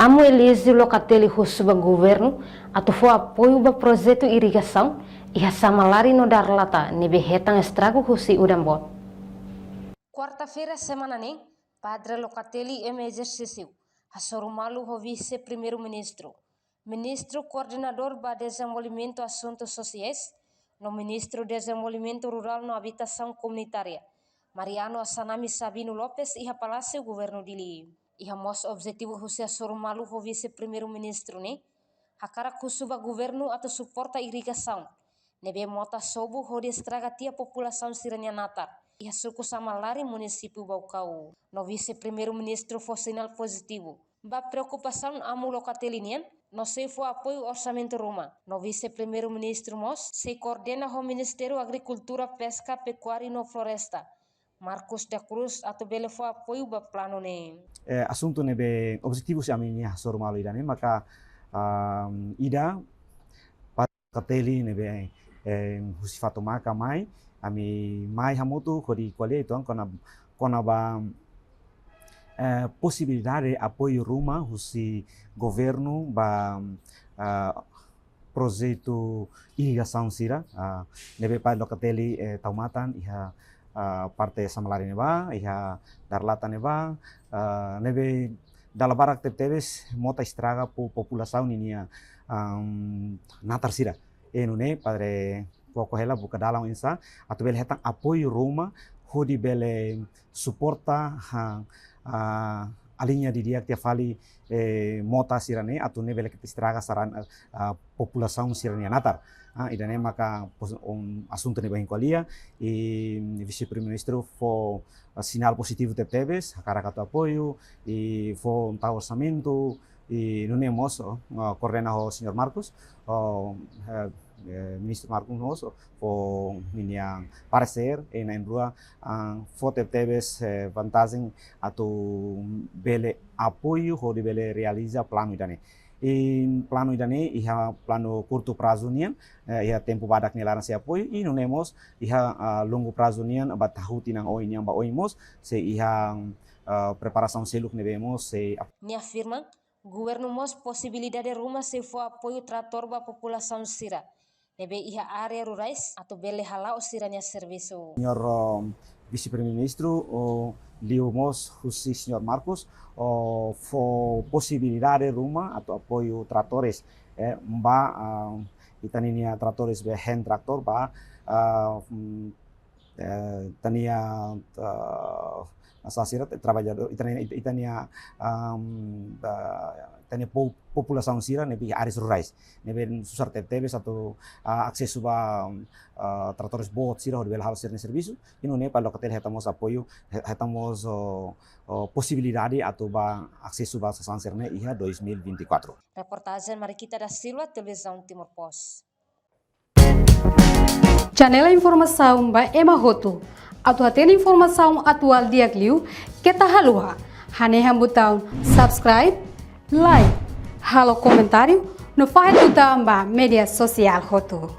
Amo elege Locatelli russo governo atau foi apoio ba projeto irrigação e a samalari no dar lata nebe hetang estrago husi udambot. Quarta-feira semana nem Padre Locatelli em exercício, Assorumalu o vice-primeiro-ministro, ministro coordenador para desenvolvimento assuntos sociais, no ministro desenvolvimento rural no habitação comunitária, Mariano Assanami Sabino Lopes e a Palácio Governo Dili. E o nosso objetivo é Assorumalu o vice-primeiro-ministro, né? A cara kusuba governo atau suporta irrigação, nebe mota sobu ho estraga tia população siranya natar. E a suku samalari município Baucau. No vice-primeiro-ministro foi sinal positivo. Ba preocupação amo Locatelli no se foi apoio orçamento Roma. No vice-primeiro-ministro mos se coordena o Ministério Agricultura, Pesca, Pecuária e no Floresta. Marcos da Cruz atau bele foi apoio ba plano ne. Assunto nebe objetivo si amin ya sormalo ida ne maka ida Padre Locatelli nebe husifato maka mai ami mai hamutu kodi kuali itu kona ba possibilidade de apoio Roma husi governo ba projeto irrigação sira nebe Padre Locatelli taumatan iha parte samalari neba iha darlata neba nebe dalabarak tebes mota estraga po população ninia natar sira enune Padre Pocohela buka dalam insa atau bele hetang apoio Roma hodi bele suporta alinha di dia tia fali mota sirane atau ne bele estraga saran população sirania natar idane maka assunto ne bahin kolia e vice-primeiro-ministro fo sinal positivo tebes cara kata apoio e fo um orçamento e não nemos coordena o senhor Marcos Ministro Marcos Noso for minha parecer na embrua foto tebes vantagem atau bele apoio ho bele realiza plano idane e plano idane iha plano curto prazo nian iha tempo badak nelaran se apoio e não nemos iha longo prazo nian ba tahu tinang oi nian ba oimos se iha preparação seluk nevemos se ni afirma governo mos possibilidade Roma se for apoio trator ba população sira nebe iha área rurais atau bele halau siranya serviço. Senhor vice-primeiro-ministro liumos husi senhor Marcos for possibilidade Roma atau apoio tratores mba itaninia tratores be hand tractor ba tania asasirat trabalhador itania tania população sira nebe áreas rurais nebe susar tebes atau akses ba tratores bot sira de hal sirne serviço e não Padre Locatelli hetamos apoio hetamos possibilidade atau ba akses ba sasan sirne iha 2024. Reportagem Mariquita da Silva, Televisão Timor Post. Janela informação ba Emahoto. Atau atena informação atual dia Gliu, kita halua. Hanehan butang subscribe, like, halo comentário, no faz butang ba media sosial hotu.